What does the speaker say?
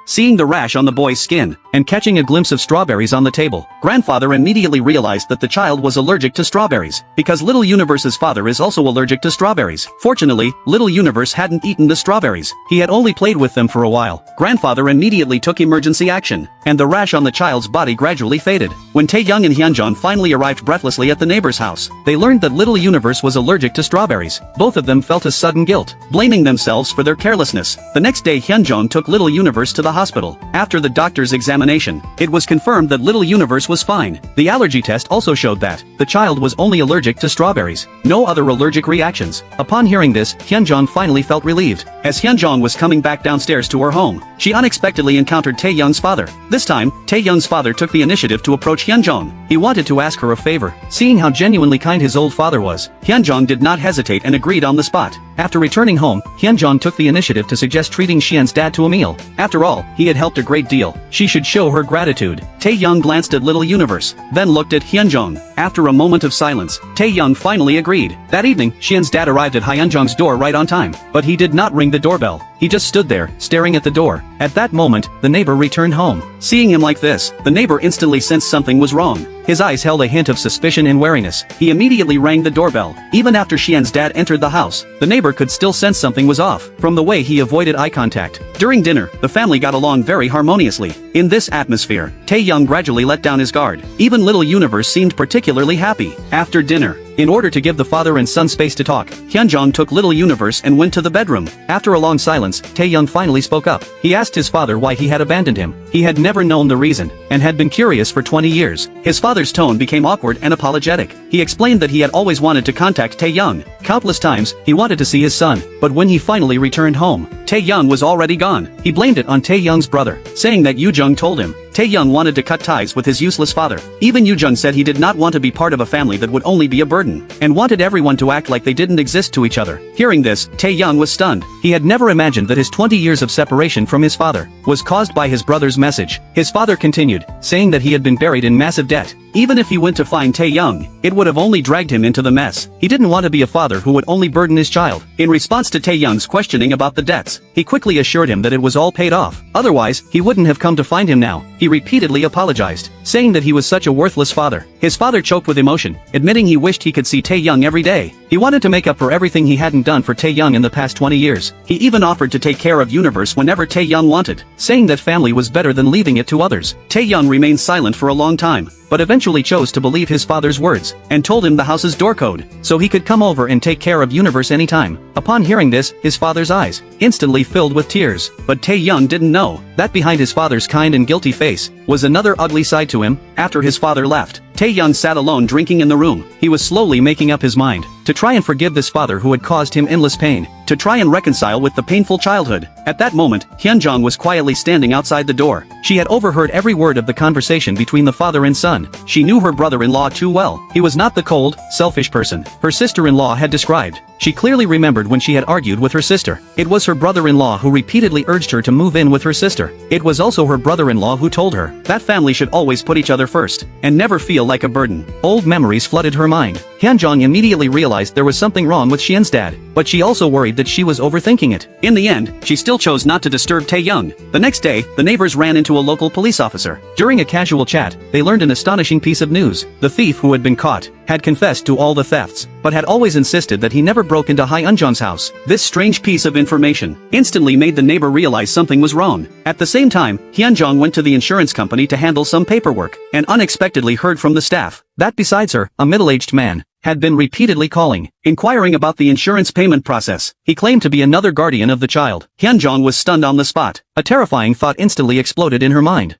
seeing the rash on the boy's skin, and catching a glimpse of strawberries on the table. Grandfather immediately realized that the child was allergic to strawberries, because Little Universe's father is also allergic to strawberries. Fortunately, Little Universe hadn't eaten the strawberries, he had only played with them for a while. Grandfather immediately took emergency action, and the rash on the child's body gradually faded. When Taeyoung and Hyunjong finally arrived breathlessly at the neighbor's house, they learned that Little Universe was allergic to strawberries. Both of them felt a sudden guilt, blaming themselves for their carelessness. The next day Hyunjong took Little Universe to the hospital. After the doctor's examination, it was confirmed that Little Universe was fine. The allergy test also showed that the child was only allergic to strawberries, no other allergic reactions. Upon hearing this, Hyunjong finally felt relieved. As Hyunjong was coming back downstairs to her home, she unexpectedly encountered Taeyoung's father. This time, Taeyoung's father took the initiative to approach Hyunjong. He wanted to ask her a favor. Seeing how genuinely kind his old father was, Hyunjong did not hesitate and agreed on the spot. After returning home, Hyunjong took the initiative to suggest treating Xian's dad to a meal. After all, he had helped a great deal. She should show her gratitude. Taeyoung glanced at Little Universe, then looked at Hyunjong. After a moment of silence, Taeyoung finally agreed. That evening, Xian's dad arrived at Hyunjong's door right on time, but he did not ring the doorbell. He just stood there, staring at the door. At that moment, the neighbor returned home. Seeing him like this, the neighbor instantly sensed something was wrong. His eyes held a hint of suspicion and wariness. He immediately rang the doorbell. Even after Xian's dad entered the house, the neighbor could still sense something was off, from the way he avoided eye contact. During dinner, the family got along very harmoniously. In this atmosphere, Taeyoung gradually let down his guard. Even Little Universe seemed particularly happy. After dinner, in order to give the father and son space to talk, Hyunjong took Little Universe and went to the bedroom. After a long silence, Taeyoung finally spoke up. He asked his father why he had abandoned him. He had never known the reason, and had been curious for 20 years. His father's tone became awkward and apologetic. He explained that he had always wanted to contact Taeyoung. Countless times, he wanted to see his son, but when he finally returned home, Taeyoung was already gone. He blamed it on Taeyoung's brother, saying that Yoojung told him. Taeyoung wanted to cut ties with his useless father. Even Yoojung said he did not want to be part of a family that would only be a burden, and wanted everyone to act like they didn't exist to each other. Hearing this, Taeyoung was stunned. He had never imagined that his 20 years of separation from his father was caused by his brother's message. His father continued, saying that he had been buried in massive debt. Even if he went to find Taeyoung, it would have only dragged him into the mess. He didn't want to be a father who would only burden his child. In response to Taeyoung's questioning about the debts, he quickly assured him that it was all paid off. Otherwise, he wouldn't have come to find him now. He repeatedly apologized, saying that he was such a worthless father. His father choked with emotion, admitting he wished he could see Taeyoung every day. He wanted to make up for everything he hadn't done for Taeyoung in the past 20 years. He even offered to take care of Universe whenever Taeyoung wanted, saying that family was better than leaving it to others. Taeyoung remained silent for a long time, but eventually chose to believe his father's words, and told him the house's door code, so he could come over and take care of Universe anytime. Upon hearing this, his father's eyes instantly filled with tears. But Taeyoung didn't know that behind his father's kind and guilty face was another ugly side to him. After his father left, Taeyoung sat alone drinking in the room. He was slowly making up his mind to try and forgive this father who had caused him endless pain, to try and reconcile with the painful childhood. At that moment, Hyunjong was quietly standing outside the door. She had overheard every word of the conversation between the father and son. She knew her brother-in-law too well. He was not the cold, selfish person her sister-in-law had described. She clearly remembered when she had argued with her sister. It was her brother-in-law who repeatedly urged her to move in with her sister. It was also her brother-in-law who told her that family should always put each other first, and never feel like a burden. Old memories flooded her mind. Hyunjong immediately realized there was something wrong with Xian's dad, but she also worried that she was overthinking it. In the end, she still chose not to disturb Taeyoung. The next day, the neighbors ran into a local police officer. During a casual chat, they learned an astonishing piece of news. The thief who had been caught had confessed to all the thefts, but had always insisted that he never broke into Hyunjong's house. This strange piece of information instantly made the neighbor realize something was wrong. At the same time, Hyunjong went to the insurance company to handle some paperwork, and unexpectedly heard from the staff that besides her, a middle-aged man had been repeatedly calling, inquiring about the insurance payment process. He claimed to be another guardian of the child. Hyunjong was stunned on the spot. A terrifying thought instantly exploded in her mind.